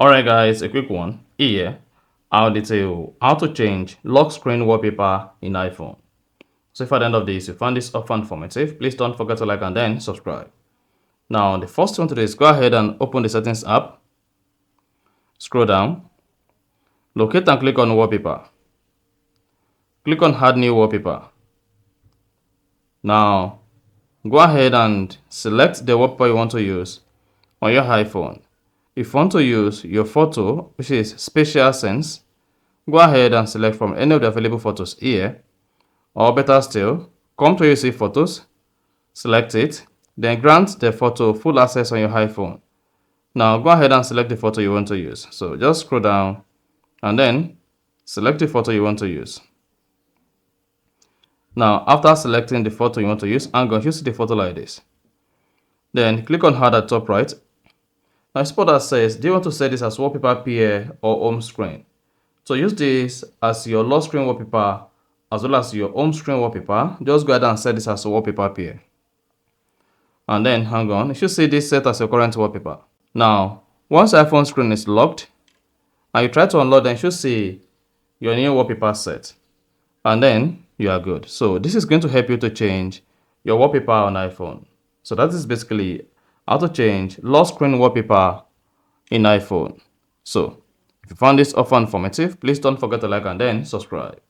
Alright guys, a quick one. Here, I'll detail how to change lock screen wallpaper in iPhone. So if at the end of this you found this often informative, please don't forget to like and then subscribe. Now the first thing to do is go ahead and open the settings app, scroll down, locate and click on wallpaper. Click on add new wallpaper. Now go ahead and select the wallpaper you want to use on your iPhone. If you want to use your photo, which is Spatial Sense, go ahead and select from any of the available photos here, or better still, come to UC Photos, select it, then grant the photo full access on your iPhone. Now go ahead and select the photo you want to use. So just scroll down and then select the photo you want to use. Now after selecting the photo you want to use, I'm going to use the photo like this. Then click on Add at top right. Now spot that says, do you want to set this as wallpaper PA or home screen? So use this as your lock screen wallpaper as well as your home screen wallpaper. Just go ahead and set this as a wallpaper PA. And then hang on, you should see this set as your current wallpaper. Now, once your iPhone screen is locked and you try to unlock, then you should see your new wallpaper set. And then you are good. So this is going to help you to change your wallpaper on iPhone. So that is basically how to change lock screen wallpaper in iPhone. So if you found this offer informative, please don't forget to like and then subscribe.